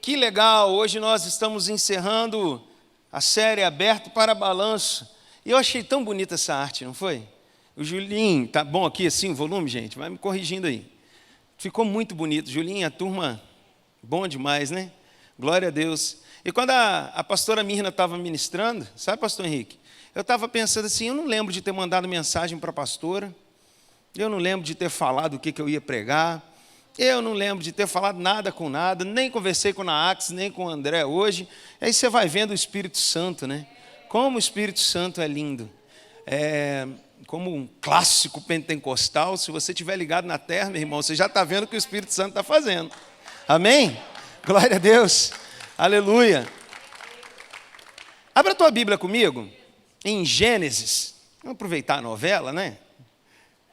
Que legal! Hoje nós estamos encerrando a série Aberto para Balanço. E eu achei tão bonita essa arte, não foi? O Julinho, tá bom aqui assim o volume, gente? Vai me corrigindo aí. Ficou muito bonito. Julinho, a turma, bom demais, né? Glória a Deus. E quando a pastora Mirna estava ministrando, sabe, pastor Henrique? Eu estava pensando assim, eu não lembro de ter mandado mensagem para a pastora, eu não lembro de ter falado o que eu ia pregar, eu não lembro de ter falado nada com nada, nem conversei com o Naax, nem com o André hoje. Aí você vai vendo o Espírito Santo, né? Como o Espírito Santo é lindo. Como um clássico pentecostal, se você estiver ligado na terra, meu irmão, você já está vendo o que o Espírito Santo está fazendo. Amém? Glória a Deus. Aleluia. Abra a tua Bíblia comigo, em Gênesis. Vamos aproveitar a novela, né?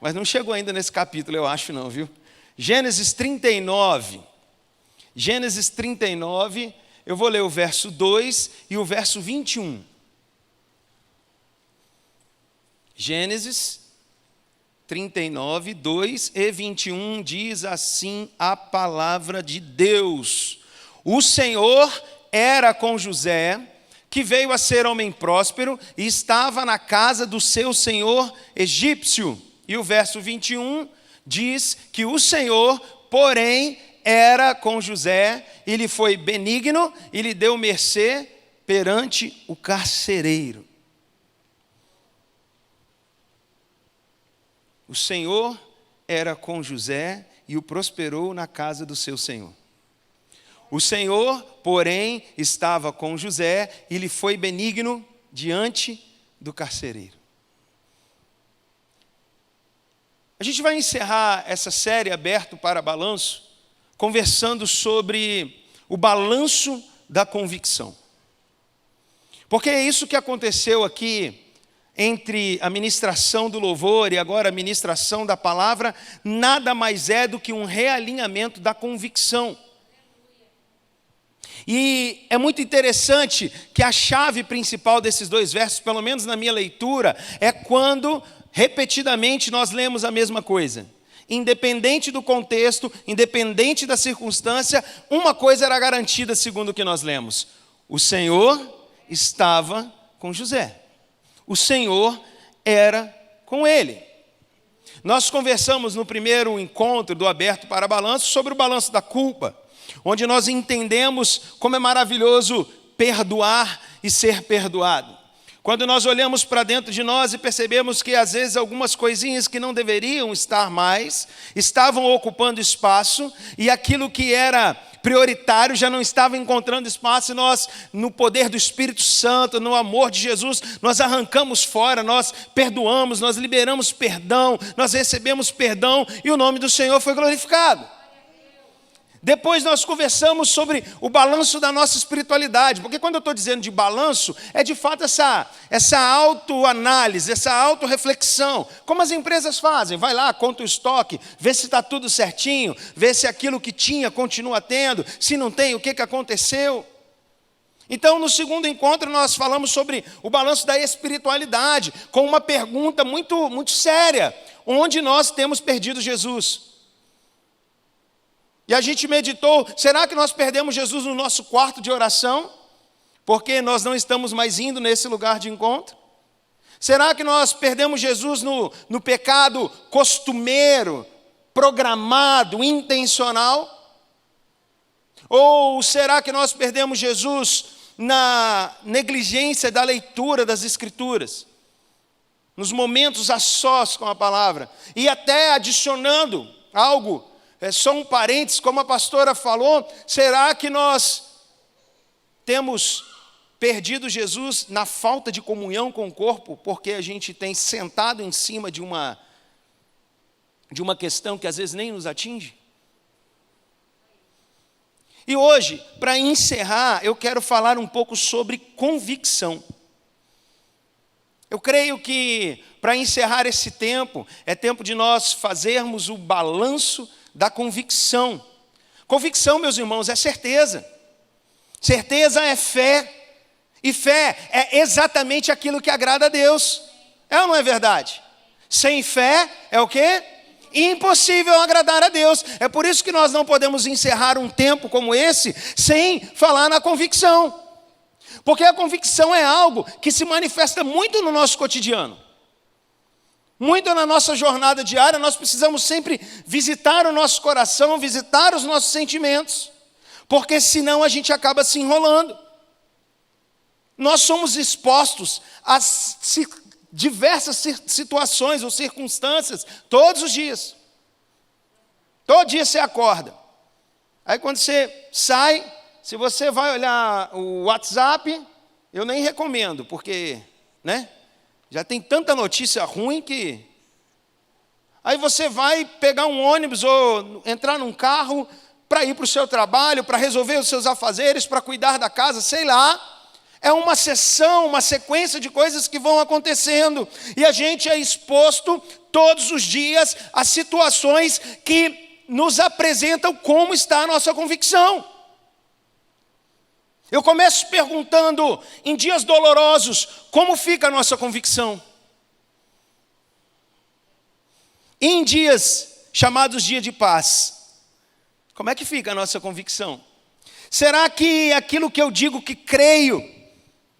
Mas não chegou ainda nesse capítulo, eu acho não, viu? Gênesis 39. Gênesis 39, eu vou ler o verso 2 e o verso 21. Gênesis 39, 2 e 21 diz assim a palavra de Deus. O Senhor era com José, que veio a ser homem próspero, e estava na casa do seu senhor egípcio. E o verso 21 diz que o Senhor, porém, era com José, e lhe foi benigno, e lhe deu mercê perante o carcereiro. O Senhor era com José e o prosperou na casa do seu senhor. O Senhor, porém, estava com José e lhe foi benigno diante do carcereiro. A gente vai encerrar essa série Aberto para Balanço, conversando sobre o balanço da convicção. Porque é isso que aconteceu aqui, entre a ministração do louvor e agora a ministração da palavra, nada mais é do que um realinhamento da convicção. E é muito interessante que a chave principal desses dois versos, pelo menos na minha leitura, é quando repetidamente nós lemos a mesma coisa. Independente do contexto, independente da circunstância, uma coisa era garantida segundo o que nós lemos. O Senhor estava com José. O Senhor era com ele. Nós conversamos no primeiro encontro do Aberto para Balanço sobre o balanço da culpa, onde nós entendemos como é maravilhoso perdoar e ser perdoado. Quando nós olhamos para dentro de nós e percebemos que às vezes algumas coisinhas que não deveriam estar mais, estavam ocupando espaço, e aquilo que era prioritário já não estava encontrando espaço, e nós, no poder do Espírito Santo, no amor de Jesus, nós arrancamos fora, nós perdoamos, nós liberamos perdão, nós recebemos perdão, e o nome do Senhor foi glorificado. Depois nós conversamos sobre o balanço da nossa espiritualidade, porque quando eu estou dizendo de balanço, é de fato essa autoanálise, essa autorreflexão, como as empresas fazem, vai lá, conta o estoque, vê se está tudo certinho, vê se aquilo que tinha continua tendo, se não tem, o que aconteceu. Então, no segundo encontro, nós falamos sobre o balanço da espiritualidade, com uma pergunta muito, muito séria: onde nós temos perdido Jesus? E a gente meditou, será que nós perdemos Jesus no nosso quarto de oração? Porque nós não estamos mais indo nesse lugar de encontro? Será que nós perdemos Jesus no pecado costumeiro, programado, intencional? Ou será que nós perdemos Jesus na negligência da leitura das Escrituras? Nos momentos a sós com a palavra? E até adicionando algo, só um parênteses, como a pastora falou, será que nós temos perdido Jesus na falta de comunhão com o corpo, porque a gente tem sentado em cima de uma questão que às vezes nem nos atinge? E hoje, para encerrar, eu quero falar um pouco sobre convicção. Eu creio que, para encerrar esse tempo, é tempo de nós fazermos o balanço da convicção. Convicção, meus irmãos, é certeza. Certeza é fé. E fé é exatamente aquilo que agrada a Deus. É ou não é verdade? Sem fé é o quê? Impossível agradar a Deus. É por isso que nós não podemos encerrar um tempo como esse sem falar na convicção. Porque a convicção é algo que se manifesta muito no nosso cotidiano. Muito na nossa jornada diária, nós precisamos sempre visitar o nosso coração, visitar os nossos sentimentos. Porque senão a gente acaba se enrolando. Nós somos expostos a diversas situações ou circunstâncias todos os dias. Todo dia você acorda. Aí quando você sai, se você vai olhar o WhatsApp, eu nem recomendo, porque, né? Já tem tanta notícia ruim que... Aí você vai pegar um ônibus ou entrar num carro para ir para o seu trabalho, para resolver os seus afazeres, para cuidar da casa, sei lá. É uma sessão, uma sequência de coisas que vão acontecendo. E a gente é exposto todos os dias a situações que nos apresentam como está a nossa convicção. Eu começo perguntando, em dias dolorosos, como fica a nossa convicção? E em dias chamados dia de paz, como é que fica a nossa convicção? Será que aquilo que eu digo que creio,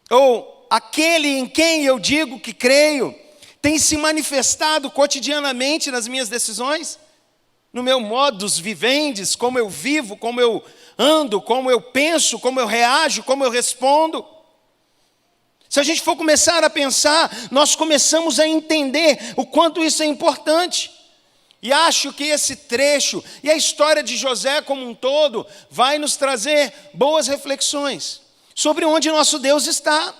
ou aquele em quem eu digo que creio, tem se manifestado cotidianamente nas minhas decisões? No meu modus vivendi, como eu vivo, como eu ando, como eu penso, como eu reajo, como eu respondo? Se a gente for começar a pensar, nós começamos a entender o quanto isso é importante. E acho que esse trecho e a história de José como um todo vai nos trazer boas reflexões sobre onde nosso Deus está.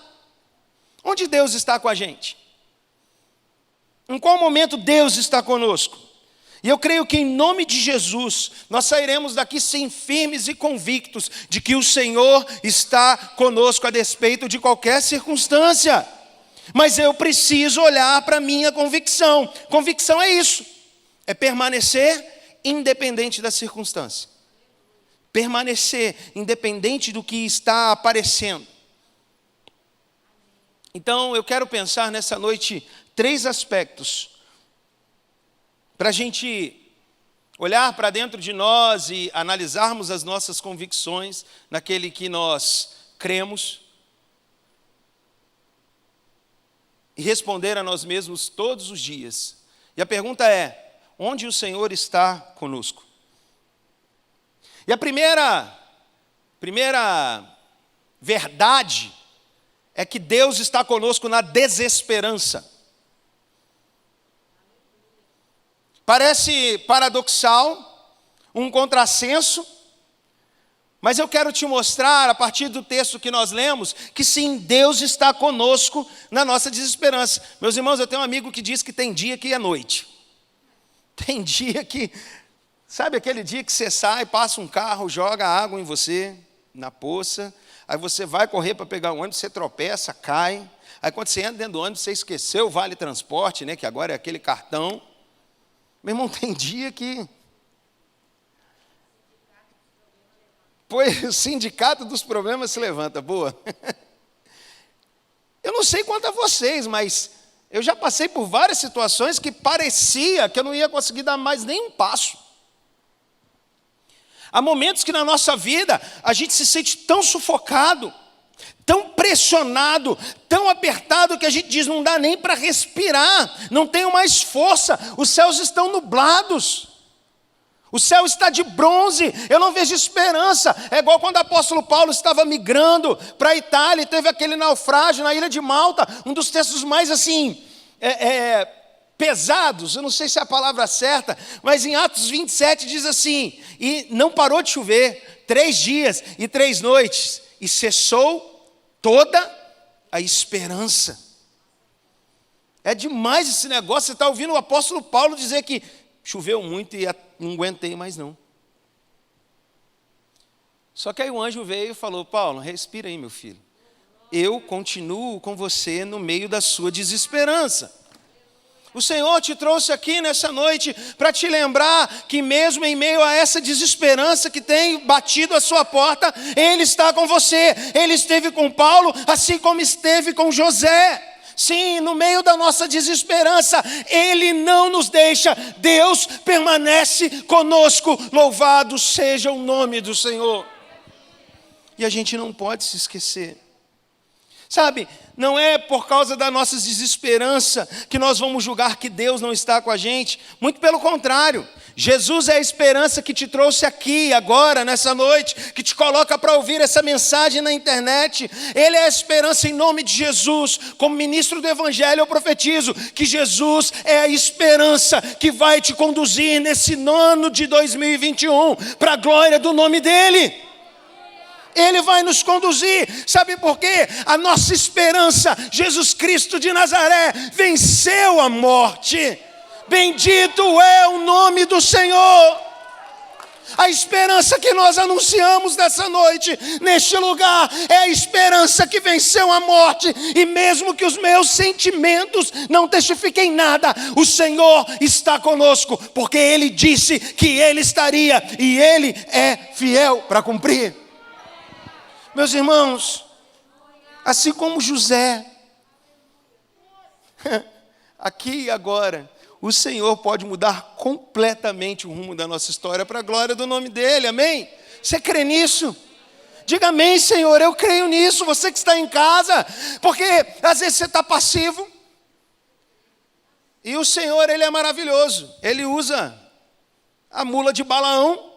Onde Deus está com a gente? Em qual momento Deus está conosco? E eu creio que em nome de Jesus, nós sairemos daqui sim firmes e convictos de que o Senhor está conosco a despeito de qualquer circunstância. Mas eu preciso olhar para a minha convicção. Convicção é isso, é permanecer independente da circunstância. Permanecer independente do que está aparecendo. Então eu quero pensar nessa noite 3 aspectos para a gente olhar para dentro de nós e analisarmos as nossas convicções naquele que nós cremos e responder a nós mesmos todos os dias. E a pergunta é, onde o Senhor está conosco? E a primeira verdade é que Deus está conosco na desesperança. Parece paradoxal, um contrassenso, mas eu quero te mostrar, a partir do texto que nós lemos, que sim, Deus está conosco na nossa desesperança. Meus irmãos, eu tenho um amigo que diz que tem dia que é noite. Tem dia que, sabe aquele dia que você sai, passa um carro, joga água em você, na poça, aí você vai correr para pegar um ônibus, você tropeça, cai, aí quando você entra dentro do ônibus, você esqueceu o vale transporte, né, que agora é aquele cartão. Meu irmão, tem dia que... Pois o sindicato dos problemas se levanta, boa. Eu não sei quanto a vocês, mas eu já passei por várias situações que parecia que eu não ia conseguir dar mais nenhum passo. Há momentos que na nossa vida a gente se sente tão sufocado, tão pressionado, tão apertado que a gente diz, não dá nem para respirar, não tenho mais força, os céus estão nublados, o céu está de bronze, eu não vejo esperança. É igual quando o apóstolo Paulo estava migrando para a Itália e teve aquele naufrágio na ilha de Malta, um dos textos mais assim, pesados, eu não sei se é a palavra certa, mas em Atos 27 diz assim, e não parou de chover, 3 dias e 3 noites, e cessou toda a esperança. É demais esse negócio, você está ouvindo o apóstolo Paulo dizer que choveu muito e não aguentei mais não. Só que aí o anjo veio e falou, Paulo, respira aí, meu filho. Eu continuo com você no meio da sua desesperança. O Senhor te trouxe aqui nessa noite para te lembrar que mesmo em meio a essa desesperança que tem batido a sua porta, Ele está com você. Ele esteve com Paulo, assim como esteve com José. Sim, no meio da nossa desesperança, Ele não nos deixa. Deus permanece conosco. Louvado seja o nome do Senhor. E a gente não pode se esquecer. Sabe, não é por causa da nossa desesperança que nós vamos julgar que Deus não está com a gente. Muito pelo contrário. Jesus é a esperança que te trouxe aqui, agora, nessa noite, que te coloca para ouvir essa mensagem na internet. Ele é a esperança em nome de Jesus. Como ministro do Evangelho, eu profetizo que Jesus é a esperança que vai te conduzir nesse ano de 2021 para a glória do nome dEle. Ele vai nos conduzir, sabe por quê? A nossa esperança, Jesus Cristo de Nazaré, venceu a morte. Bendito é o nome do Senhor. A esperança que nós anunciamos nessa noite, neste lugar, é a esperança que venceu a morte. E mesmo que os meus sentimentos não testifiquem nada, o Senhor está conosco, porque Ele disse que Ele estaria, e Ele é fiel para cumprir. Meus irmãos, assim como José, aqui e agora, o Senhor pode mudar completamente o rumo da nossa história para a glória do nome dEle, amém? Você crê nisso? Diga amém, Senhor, eu creio nisso. Você que está em casa, porque às vezes você está passivo, e o Senhor, Ele é maravilhoso. Ele usa a mula de Balaão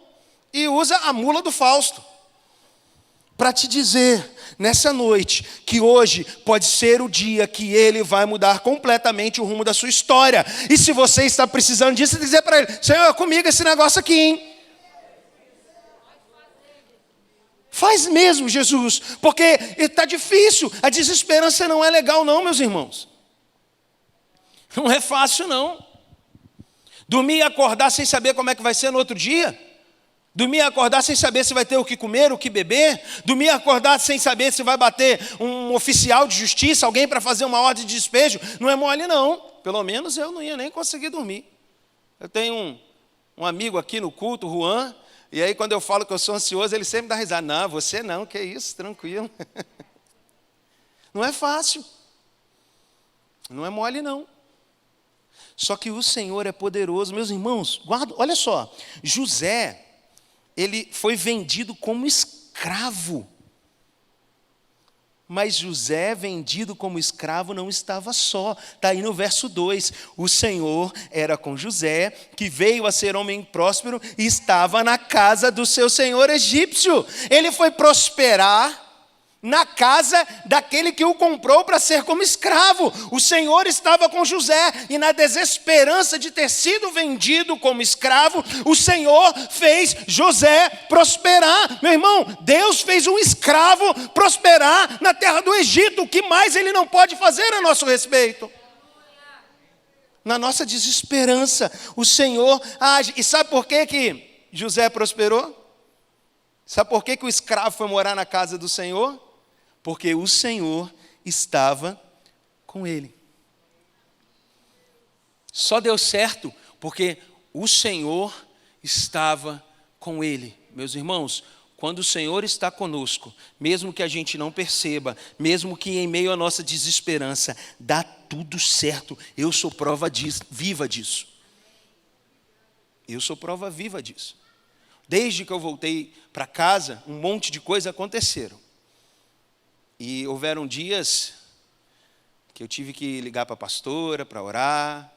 e usa a mula do Fausto para te dizer nessa noite que hoje pode ser o dia que Ele vai mudar completamente o rumo da sua história. E se você está precisando disso, dizer para Ele: Senhor, comigo esse negócio aqui, hein? Faz mesmo, Jesus, porque está difícil. A desesperança não é legal não, meus irmãos. Não é fácil não. Dormir e acordar sem saber como é que vai ser no outro dia. Dormir e acordar sem saber se vai ter o que comer, o que beber. Dormir e acordar sem saber se vai bater um oficial de justiça, alguém para fazer uma ordem de despejo. Não é mole não. Pelo menos eu não ia nem conseguir dormir. Eu tenho um amigo aqui no culto, Juan, e aí quando eu falo que eu sou ansioso, ele sempre dá risada. Não, você não, que isso, tranquilo. Não é fácil. Não é mole não. Só que o Senhor é poderoso. Meus irmãos, guarda, olha só. José, ele foi vendido como escravo. Mas José, vendido como escravo, não estava só. Está aí no verso 2. O Senhor era com José, que veio a ser homem próspero, e estava na casa do seu senhor egípcio. Ele foi prosperar na casa daquele que o comprou para ser como escravo. O Senhor estava com José, e na desesperança de ter sido vendido como escravo, o Senhor fez José prosperar. Meu irmão, Deus fez um escravo prosperar na terra do Egito. O que mais Ele não pode fazer a nosso respeito? Na nossa desesperança, o Senhor age. E sabe por que José prosperou? Sabe por que o escravo foi morar na casa do Senhor? Porque o Senhor estava com ele. Só deu certo porque o Senhor estava com ele. Meus irmãos, quando o Senhor está conosco, mesmo que a gente não perceba, mesmo que em meio à nossa desesperança, dá tudo certo. Eu sou prova viva disso. Eu sou prova viva disso. Desde que eu voltei para casa, um monte de coisas aconteceram. E houveram dias que eu tive que ligar para a pastora para orar.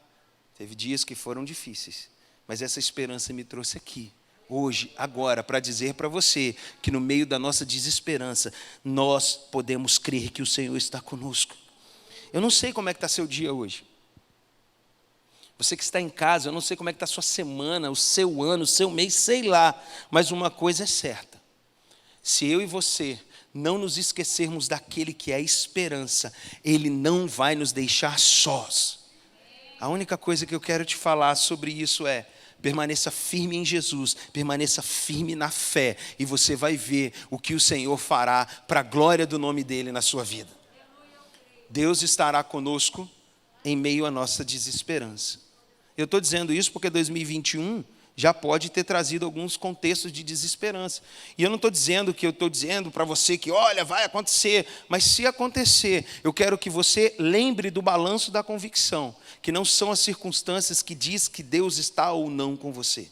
Teve dias que foram difíceis. Mas essa esperança me trouxe aqui, hoje, agora, para dizer para você que no meio da nossa desesperança, nós podemos crer que o Senhor está conosco. Eu não sei como é que está seu dia hoje. Você que está em casa, eu não sei como é que está a sua semana, o seu ano, o seu mês, sei lá. Mas uma coisa é certa. Se eu e você não nos esquecermos daquele que é a esperança, Ele não vai nos deixar sós. A única coisa que eu quero te falar sobre isso é: permaneça firme em Jesus, permaneça firme na fé, e você vai ver o que o Senhor fará para a glória do nome dEle na sua vida. Deus estará conosco em meio à nossa desesperança. Eu estou dizendo isso porque 2021 já pode ter trazido alguns contextos de desesperança. E eu não estou dizendo que eu estou dizendo para você que, olha, vai acontecer. Mas se acontecer, eu quero que você lembre do balanço da convicção, que não são as circunstâncias que diz que Deus está ou não com você.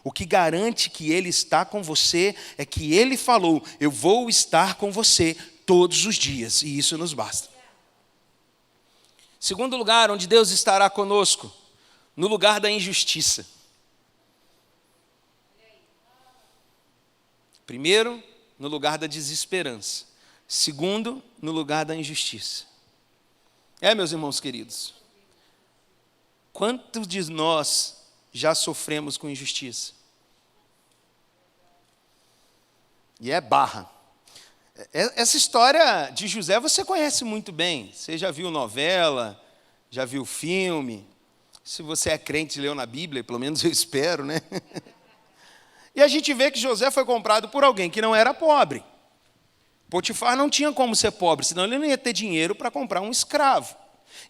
O que garante que Ele está com você é que Ele falou, eu vou estar com você todos os dias. E isso nos basta. Segundo lugar, onde Deus estará conosco, no lugar da injustiça. Primeiro, no lugar da desesperança. Segundo, no lugar da injustiça. Meus irmãos queridos, quantos de nós já sofremos com injustiça? E é barra. Essa história de José você conhece muito bem. Você já viu novela, já viu filme. Se você é crente, leu na Bíblia, pelo menos eu espero, né? E a gente vê que José foi comprado por alguém que não era pobre. Potifar não tinha como ser pobre, senão ele não ia ter dinheiro para comprar um escravo.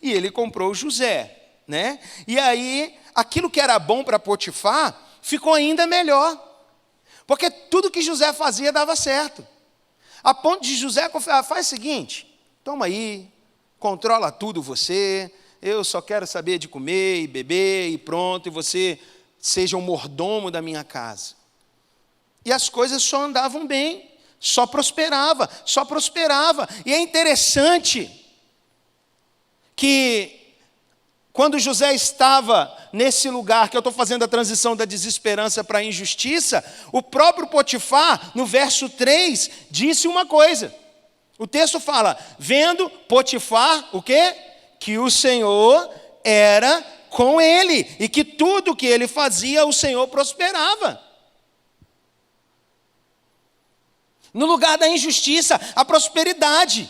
E ele comprou José, né? E aí, aquilo que era bom para Potifar ficou ainda melhor. Porque tudo que José fazia dava certo. A ponto de José faz o seguinte, toma aí, controla tudo você, eu só quero saber de comer e beber e pronto, e você seja o mordomo da minha casa. E as coisas só andavam bem, só prosperava. E é interessante que quando José estava nesse lugar, que eu estou fazendo a transição da desesperança para a injustiça, o próprio Potifar, no verso 3, disse uma coisa. O texto fala, vendo Potifar, o quê? Que o Senhor era com ele, e que tudo que ele fazia, o Senhor prosperava. No lugar da injustiça, a prosperidade.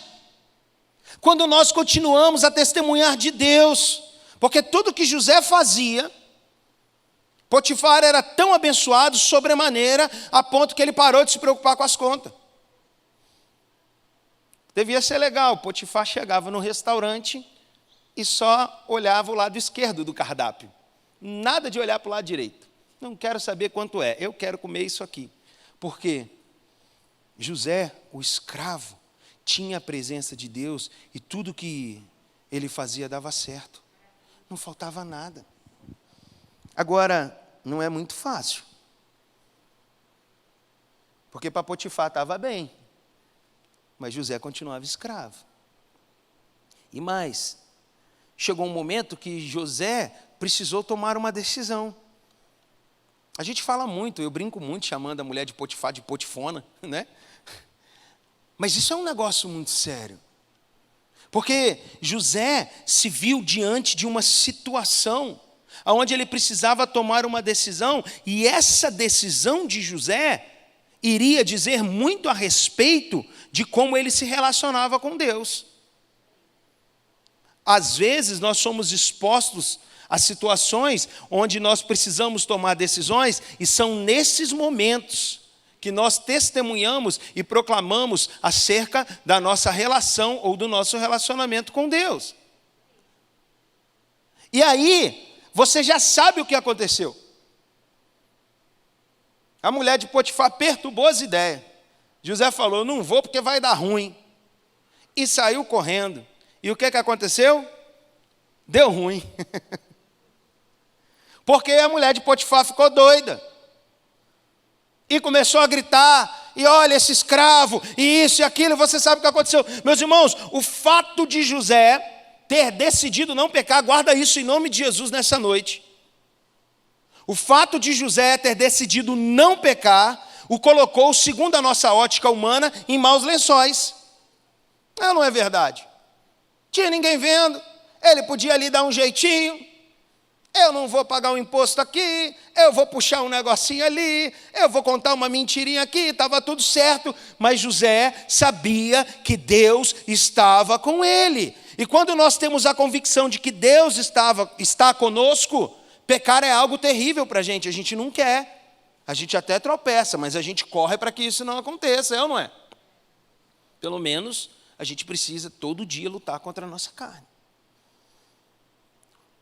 Quando nós continuamos a testemunhar de Deus, porque tudo que José fazia, Potifar era tão abençoado, sobremaneira, a ponto que ele parou de se preocupar com as contas. Devia ser legal, Potifar chegava no restaurante e só olhava o lado esquerdo do cardápio. Nada de olhar para o lado direito. Não quero saber quanto é, eu quero comer isso aqui. Por quê? José, o escravo, tinha a presença de Deus e tudo que ele fazia dava certo. Não faltava nada. Agora, não é muito fácil. Porque para Potifar estava bem, mas José continuava escravo. E mais, chegou um momento que José precisou tomar uma decisão. A gente fala muito, eu brinco muito chamando a mulher de Potifar de Potifona, né? Mas isso é um negócio muito sério. Porque José se viu diante de uma situação onde ele precisava tomar uma decisão, e essa decisão de José iria dizer muito a respeito de como ele se relacionava com Deus. Às vezes nós somos expostos a situações onde nós precisamos tomar decisões, e são nesses momentos que nós testemunhamos e proclamamos acerca da nossa relação ou do nosso relacionamento com Deus. E aí, você já sabe o que aconteceu. A mulher de Potifar perturbou as ideias. José falou, não vou porque vai dar ruim. E saiu correndo. E o que aconteceu? Deu ruim. Porque a mulher de Potifar ficou doida. E começou a gritar, e olha esse escravo, e isso e aquilo, e você sabe o que aconteceu. Meus irmãos, o fato de José ter decidido não pecar, guarda isso em nome de Jesus nessa noite. O fato de José ter decidido não pecar, o colocou, segundo a nossa ótica humana, em maus lençóis. Não é verdade? Tinha ninguém vendo, ele podia ali dar um jeitinho, eu não vou pagar um imposto aqui, eu vou puxar um negocinho ali, eu vou contar uma mentirinha aqui, estava tudo certo. Mas José sabia que Deus estava com ele. E quando nós temos a convicção de que Deus está conosco, pecar é algo terrível para a gente não quer. A gente até tropeça, mas a gente corre para que isso não aconteça, é ou não é? Pelo menos a gente precisa todo dia lutar contra a nossa carne.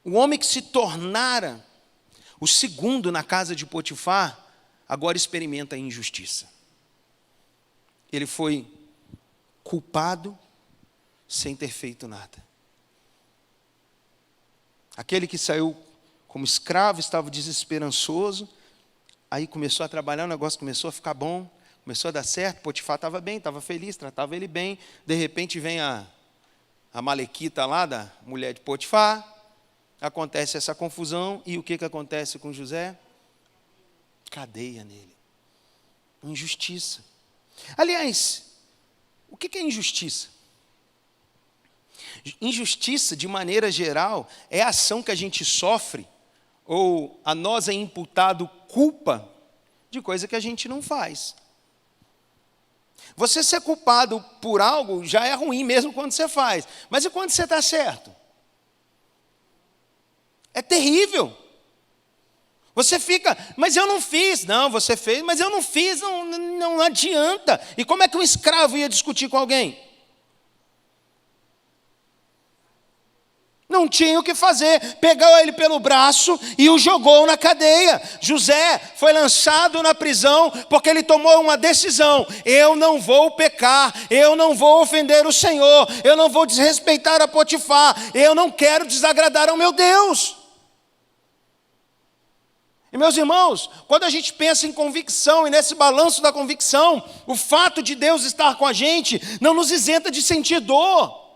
O homem que se tornara O segundo na casa de Potifar, agora experimenta a injustiça. Ele foi culpado sem ter feito nada. Aquele que saiu como escravo, estava desesperançoso, aí começou a trabalhar, o negócio começou a ficar bom, começou a dar certo, Potifar estava bem, estava feliz, tratava ele bem, de repente vem a malequita lá, da mulher de Potifar, acontece essa confusão, e o que acontece com José? Cadeia nele. Injustiça. Aliás, o que é injustiça? Injustiça, de maneira geral, é a ação que a gente sofre, ou a nós é imputado culpa de coisa que a gente não faz. Você ser culpado por algo já é ruim mesmo quando você faz. Mas e quando você está certo? É terrível. Você fica, mas eu não fiz. Não, você fez, mas eu não fiz, não adianta. E como é que um escravo ia discutir com alguém? Não tinha o que fazer, pegou ele pelo braço e o jogou na cadeia. José foi lançado na prisão porque ele tomou uma decisão: eu não vou pecar, eu não vou ofender o Senhor, eu não vou desrespeitar a Potifar, eu não quero desagradar ao meu Deus. E meus irmãos, quando a gente pensa em convicção e nesse balanço da convicção, o fato de Deus estar com a gente não nos isenta de sentir dor.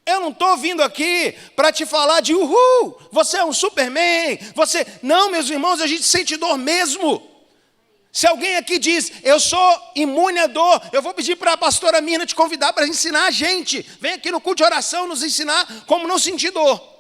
Eu não estou vindo aqui para te falar de uhul, você é um superman, você... Não, meus irmãos, a gente sente dor mesmo. Se alguém aqui diz, eu sou imune à dor, eu vou pedir para a pastora Mirna te convidar para ensinar a gente. Vem aqui no culto de oração nos ensinar como não sentir dor.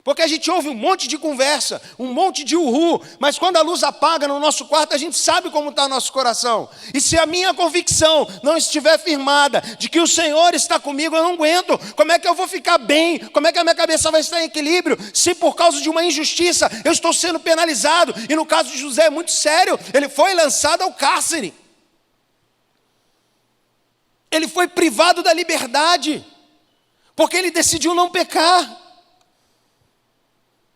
Porque a gente ouve um monte de conversa, um monte de uhul, mas quando a luz apaga no nosso quarto, a gente sabe como está nosso coração. E se a minha convicção não estiver firmada de que o Senhor está comigo, eu não aguento. Como é que eu vou ficar bem? Como é que a minha cabeça vai estar em equilíbrio? Se por causa de uma injustiça eu estou sendo penalizado. E no caso de José é muito sério, ele foi lançado ao cárcere. Ele foi privado da liberdade, porque ele decidiu não pecar.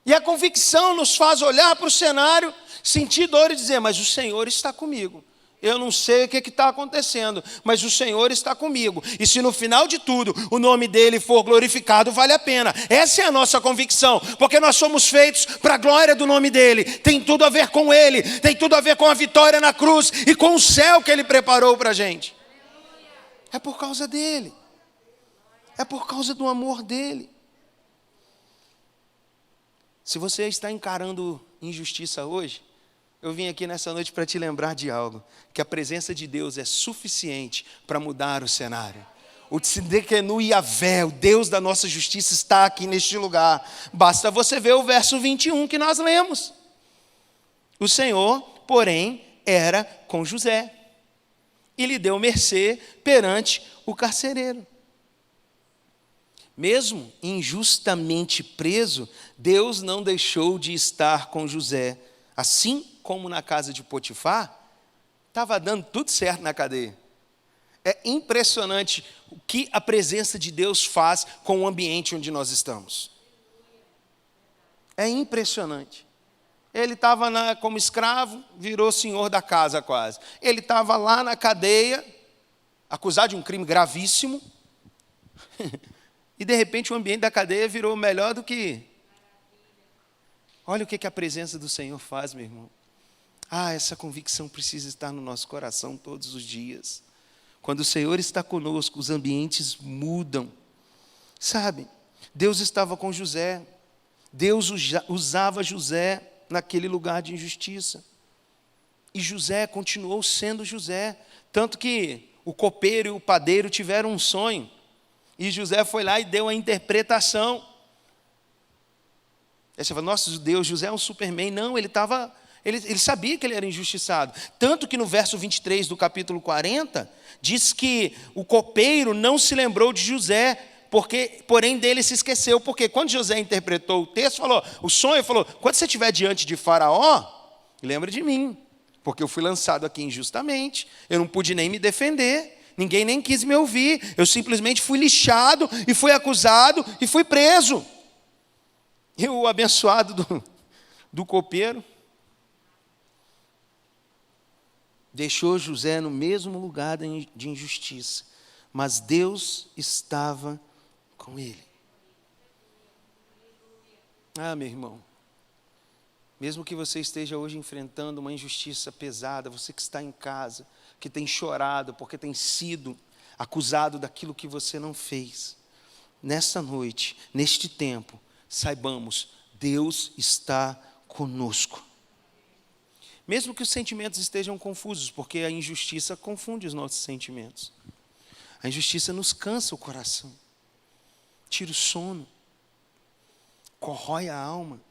E a convicção nos faz olhar para o cenário, sentir dor e dizer, mas o Senhor está comigo. Eu não sei o que está acontecendo, mas o Senhor está comigo. E se no final de tudo o nome dele for glorificado, vale a pena. Essa é a nossa convicção, porque nós somos feitos para a glória do nome dele. Tem tudo a ver com ele, tem tudo a ver com a vitória na cruz e com o céu que ele preparou para a gente. É por causa dele. É por causa do amor dele. Se você está encarando injustiça hoje, eu vim aqui nessa noite para te lembrar de algo, que a presença de Deus é suficiente para mudar o cenário. O Tzidkenu Yavé, o Deus da nossa justiça, está aqui neste lugar. Basta você ver o verso 21 que nós lemos. O Senhor, porém, era com José e lhe deu mercê perante o carcereiro. Mesmo injustamente preso, Deus não deixou de estar com José. Assim como na casa de Potifar, estava dando tudo certo na cadeia. É impressionante o que a presença de Deus faz com o ambiente onde nós estamos. É impressionante. Ele estava como escravo, virou senhor da casa quase. Ele estava lá na cadeia, acusado de um crime gravíssimo. E de repente o ambiente da cadeia virou melhor do que... Olha o que a presença do Senhor faz, meu irmão. Essa convicção precisa estar no nosso coração todos os dias. Quando o Senhor está conosco, os ambientes mudam. Sabe, Deus estava com José. Deus usava José naquele lugar de injustiça. E José continuou sendo José. Tanto que o copeiro e o padeiro tiveram um sonho. E José foi lá e deu a interpretação. Aí você fala, nossa, Deus, José é um superman. Não, ele sabia que ele era injustiçado. Tanto que no verso 23 do capítulo 40, diz que o copeiro não se lembrou de José, porém dele se esqueceu. Porque quando José interpretou o texto, o sonho, falou, quando você estiver diante de Faraó, lembra de mim, porque eu fui lançado aqui injustamente, eu não pude nem me defender. Ninguém nem quis me ouvir, eu simplesmente fui lixado e fui acusado e fui preso. E o abençoado do copeiro deixou José no mesmo lugar de injustiça, mas Deus estava com ele. Ah, meu irmão, mesmo que você esteja hoje enfrentando uma injustiça pesada, você que está em casa, que tem chorado porque tem sido acusado daquilo que você não fez, nessa noite, neste tempo, saibamos, Deus está conosco. Mesmo que os sentimentos estejam confusos, porque a injustiça confunde os nossos sentimentos. A injustiça nos cansa o coração, tira o sono, corrói a alma,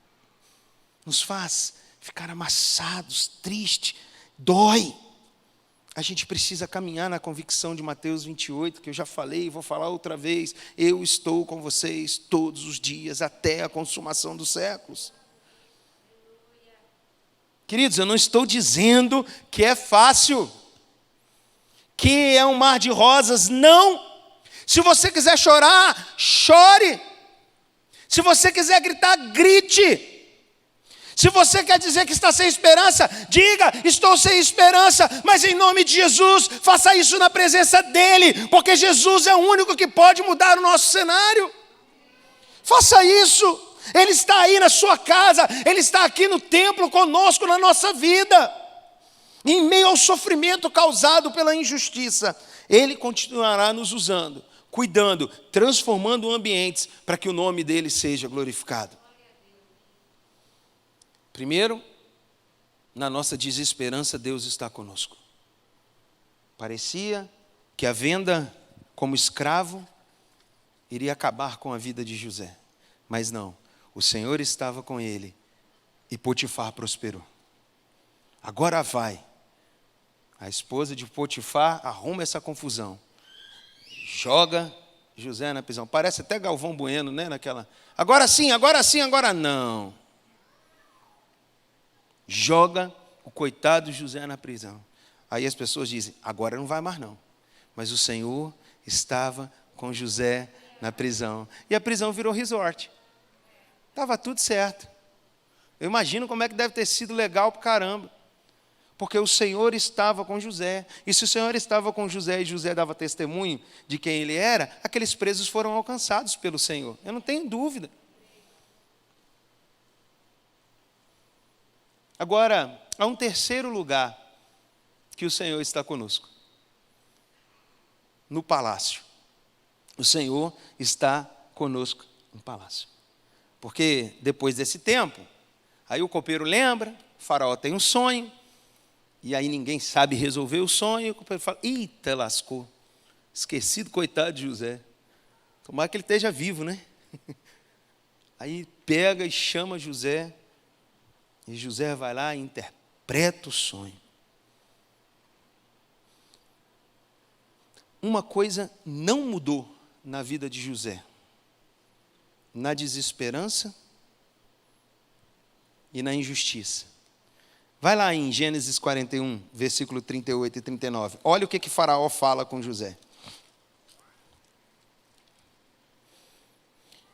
nos faz ficar amassados, tristes, dói. A gente precisa caminhar na convicção de Mateus 28, que eu já falei e vou falar outra vez. Eu estou com vocês todos os dias, até a consumação dos séculos. Queridos, eu não estou dizendo que é fácil, que é um mar de rosas, não. Se você quiser chorar, chore. Se você quiser gritar, grite. Se você quer dizer que está sem esperança, diga, estou sem esperança, mas em nome de Jesus, faça isso na presença dEle, porque Jesus é o único que pode mudar o nosso cenário. Faça isso, Ele está aí na sua casa, Ele está aqui no templo conosco na nossa vida. Em meio ao sofrimento causado pela injustiça, Ele continuará nos usando, cuidando, transformando ambientes para que o nome dEle seja glorificado. Primeiro, na nossa desesperança, Deus está conosco. Parecia que a venda como escravo iria acabar com a vida de José. Mas não, o Senhor estava com ele e Potifar prosperou. Agora vai. A esposa de Potifar arruma essa confusão. Joga José na prisão. Parece até Galvão Bueno, né? Agora sim, agora não. Joga o coitado José na prisão. Aí as pessoas dizem, agora não vai mais não. Mas o Senhor estava com José na prisão. E a prisão virou resort. Estava tudo certo. Eu imagino como é que deve ter sido legal para caramba. Porque o Senhor estava com José. E se o Senhor estava com José e José dava testemunho de quem ele era, aqueles presos foram alcançados pelo Senhor. Eu não tenho dúvida. Agora, há um terceiro lugar que o Senhor está conosco. No palácio. O Senhor está conosco no palácio. Porque depois desse tempo, aí o copeiro lembra, o faraó tem um sonho, e aí ninguém sabe resolver o sonho, e o copeiro fala, eita, lascou. Esquecido, coitado de José. Tomara que ele esteja vivo, né? Aí pega e chama José, e José vai lá e interpreta o sonho. Uma coisa não mudou na vida de José. Na desesperança e na injustiça. Vai lá em Gênesis 41, versículo 38 e 39. Olha o que Faraó fala com José.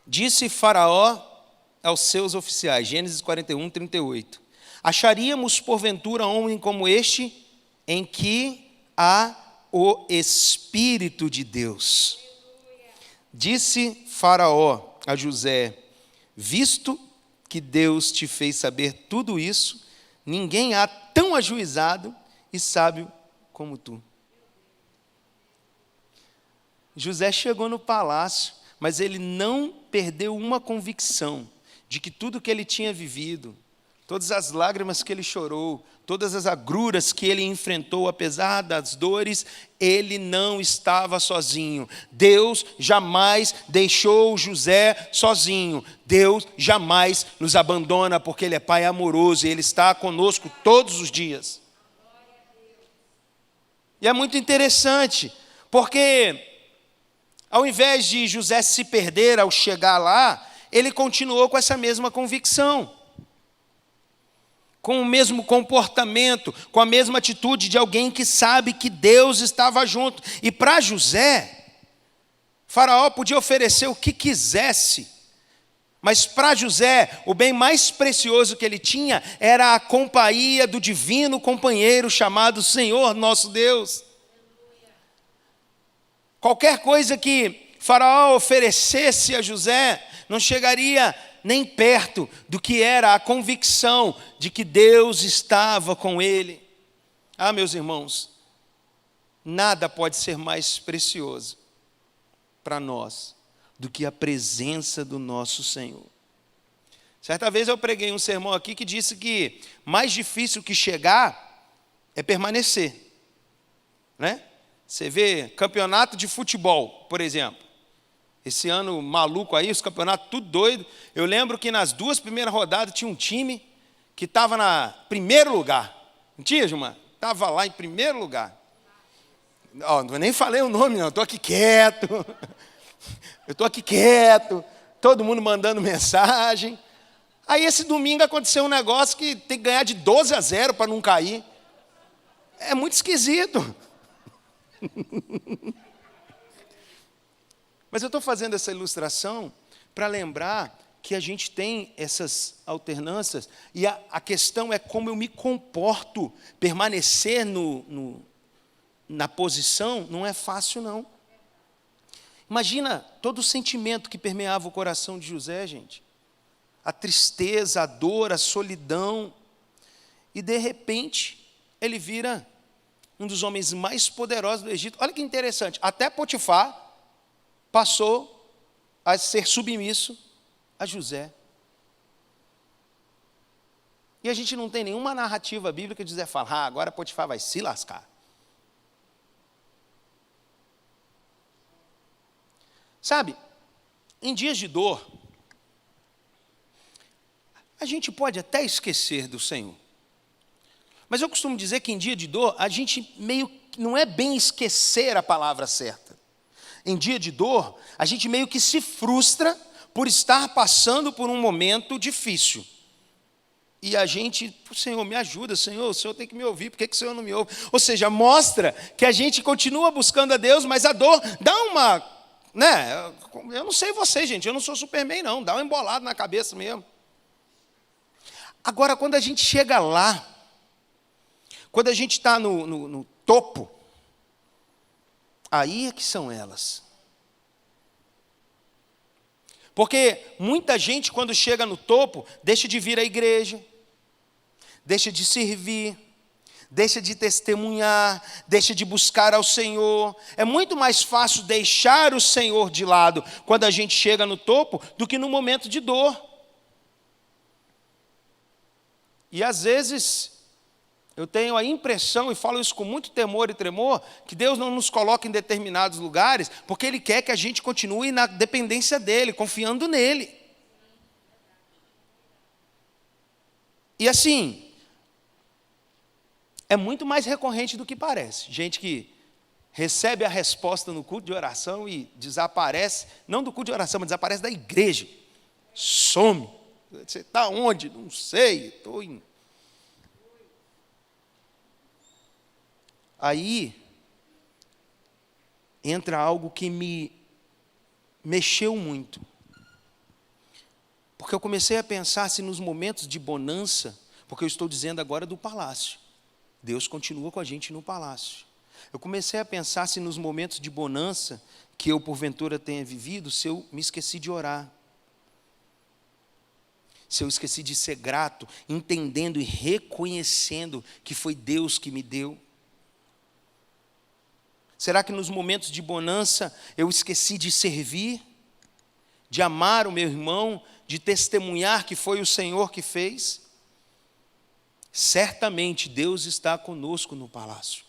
Disse Faraó aos seus oficiais, Gênesis 41, 38. Acharíamos porventura homem como este, em que há o Espírito de Deus. Disse Faraó a José, visto que Deus te fez saber tudo isso, ninguém há tão ajuizado e sábio como tu. José chegou no palácio, mas ele não perdeu uma convicção de que tudo que ele tinha vivido, todas as lágrimas que ele chorou, todas as agruras que ele enfrentou, apesar das dores, ele não estava sozinho. Deus jamais deixou José sozinho. Deus jamais nos abandona, porque Ele é Pai amoroso e Ele está conosco todos os dias. E é muito interessante, porque ao invés de José se perder ao chegar lá, ele continuou com essa mesma convicção, com o mesmo comportamento, com a mesma atitude de alguém que sabe que Deus estava junto. E para José, Faraó podia oferecer o que quisesse, Mas para José, o bem mais precioso que ele tinha era a companhia do divino companheiro chamado Senhor nosso Deus. Qualquer coisa que Faraó oferecesse a José não chegaria nem perto do que era a convicção de que Deus estava com ele. Ah, meus irmãos, nada pode ser mais precioso para nós do que a presença do nosso Senhor. Certa vez eu preguei um sermão aqui que disse que mais difícil que chegar é permanecer, né? Você vê campeonato de futebol, por exemplo. Esse ano maluco aí, os campeonatos tudo doido. Eu lembro que nas 2 primeiras rodadas tinha um time que estava na primeiro lugar. Não tinha, Gilmar? Estava lá em primeiro lugar. Oh, não nem falei o nome, não. Estou aqui quieto. Eu estou aqui quieto. Todo mundo mandando mensagem. Aí esse domingo aconteceu um negócio que tem que ganhar de 12-0 para não cair. É muito esquisito. Mas eu estou fazendo essa ilustração para lembrar que a gente tem essas alternâncias e a questão é como eu me comporto. Permanecer na posição não é fácil, não. Imagina todo o sentimento que permeava o coração de José, gente. A tristeza, a dor, a solidão. E, de repente, ele vira um dos homens mais poderosos do Egito. Olha que interessante, até Potifar passou a ser submisso a José. E a gente não tem nenhuma narrativa bíblica de dizer, agora Potifar vai se lascar. Sabe, em dias de dor, a gente pode até esquecer do Senhor. Mas eu costumo dizer que em dia de dor, a gente meio, não é bem esquecer a palavra certa. Em dia de dor, a gente meio que se frustra por estar passando por um momento difícil. E a gente, Senhor, me ajuda, Senhor, o Senhor tem que me ouvir, por que o Senhor não me ouve? Ou seja, mostra que a gente continua buscando a Deus, mas a dor dá uma, né? Eu não sei você, gente, eu não sou Superman, não, dá uma embolada na cabeça mesmo. Agora, quando a gente chega lá, quando a gente está no topo, aí é que são elas. Porque muita gente, quando chega no topo, deixa de vir à igreja, deixa de servir, deixa de testemunhar, deixa de buscar ao Senhor. É muito mais fácil deixar o Senhor de lado quando a gente chega no topo do que no momento de dor. E às vezes eu tenho a impressão, e falo isso com muito temor e tremor, que Deus não nos coloca em determinados lugares, porque Ele quer que a gente continue na dependência dEle, confiando nele. E assim, é muito mais recorrente do que parece. Gente que recebe a resposta no culto de oração e desaparece, não do culto de oração, mas desaparece da igreja. Some. Você está onde? Não sei, estou em... Aí entra algo que me mexeu muito. Porque eu comecei a pensar se nos momentos de bonança, porque eu estou dizendo agora do palácio. Deus continua com a gente no palácio. Eu comecei a pensar se nos momentos de bonança que eu porventura tenha vivido, se eu me esqueci de orar. Se eu esqueci de ser grato, entendendo e reconhecendo que foi Deus que me deu. Será que nos momentos de bonança eu esqueci de servir, de amar o meu irmão, de testemunhar que foi o Senhor que fez? Certamente Deus está conosco no palácio.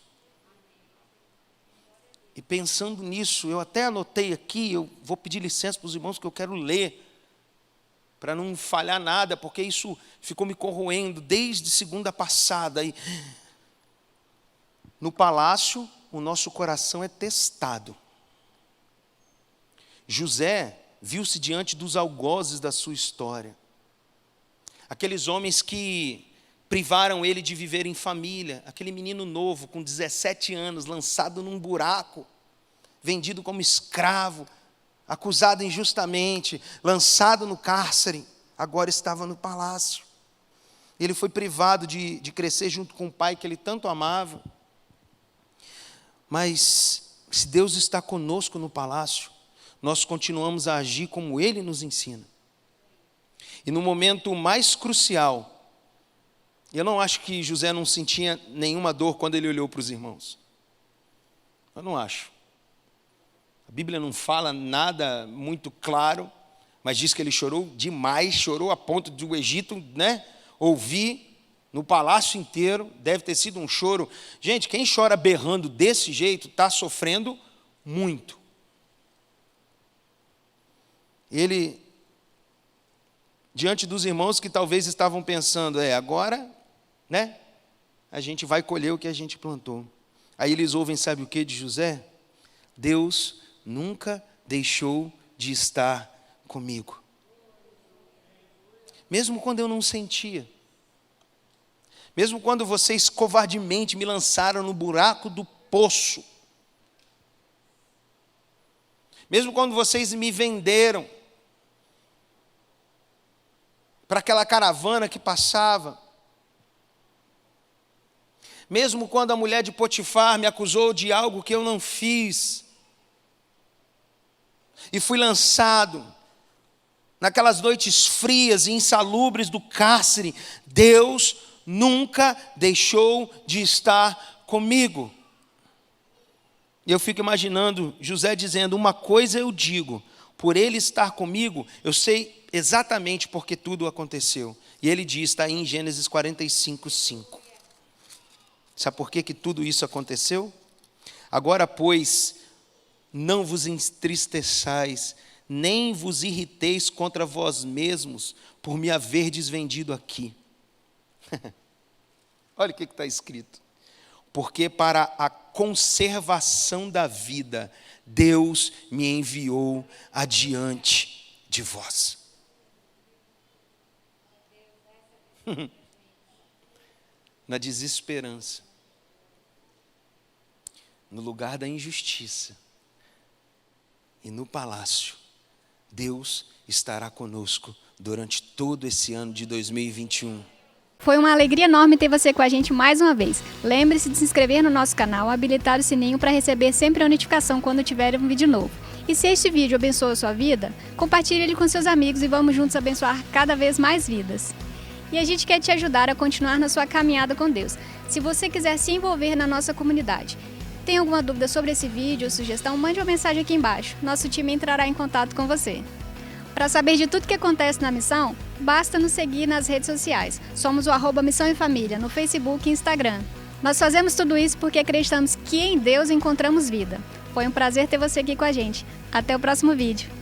E pensando nisso, eu até anotei aqui, eu vou pedir licença para os irmãos que eu quero ler, para não falhar nada, porque isso ficou me corroendo desde segunda passada. E no palácio, o nosso coração é testado. José viu-se diante dos algozes da sua história. Aqueles homens que privaram ele de viver em família. Aquele menino novo, com 17 anos, lançado num buraco, vendido como escravo. acusado injustamente, lançado no cárcere, agora estava no palácio. Ele foi privado de crescer junto com o pai que ele tanto amava. Mas se Deus está conosco no palácio, nós continuamos a agir como Ele nos ensina. E no momento mais crucial, eu não acho que José não sentia nenhuma dor quando ele olhou para os irmãos. Eu não acho. A Bíblia não fala nada muito claro, mas diz que ele chorou demais, chorou a ponto de o Egito, ouvir no palácio inteiro. Deve ter sido um choro. Gente, quem chora berrando desse jeito está sofrendo muito. Ele, diante dos irmãos que talvez estavam pensando, agora, a gente vai colher o que a gente plantou. Aí eles ouvem, sabe o que de José? Deus nunca deixou de estar comigo. Mesmo quando eu não sentia. Mesmo quando vocês covardemente me lançaram no buraco do poço. Mesmo quando vocês me venderam para aquela caravana que passava. Mesmo quando a mulher de Potifar me acusou de algo que eu não fiz. E fui lançado naquelas noites frias e insalubres do cárcere, Deus nunca deixou de estar comigo. E eu fico imaginando José dizendo, uma coisa eu digo, por ele estar comigo, eu sei exatamente porque tudo aconteceu. E ele diz, está aí em Gênesis 45, 5. Sabe por que tudo isso aconteceu? Agora, pois, não vos entristeçais, nem vos irriteis contra vós mesmos, por me haverdes vendido aqui. Olha o que está escrito. Porque para a conservação da vida, Deus me enviou adiante de vós. Na desesperança, no lugar da injustiça e no palácio, Deus estará conosco durante todo esse ano de 2021. Foi uma alegria enorme ter você com a gente mais uma vez. Lembre-se de se inscrever no nosso canal, habilitar o sininho para receber sempre a notificação quando tiver um vídeo novo. E se este vídeo abençoa a sua vida, compartilhe ele com seus amigos e vamos juntos abençoar cada vez mais vidas. E a gente quer te ajudar a continuar na sua caminhada com Deus. Se você quiser se envolver na nossa comunidade, tem alguma dúvida sobre esse vídeo ou sugestão, mande uma mensagem aqui embaixo. Nosso time entrará em contato com você. Para saber de tudo que acontece na missão, basta nos seguir nas redes sociais. Somos o @Missão em Família, no Facebook e Instagram. Nós fazemos tudo isso porque acreditamos que em Deus encontramos vida. Foi um prazer ter você aqui com a gente. Até o próximo vídeo.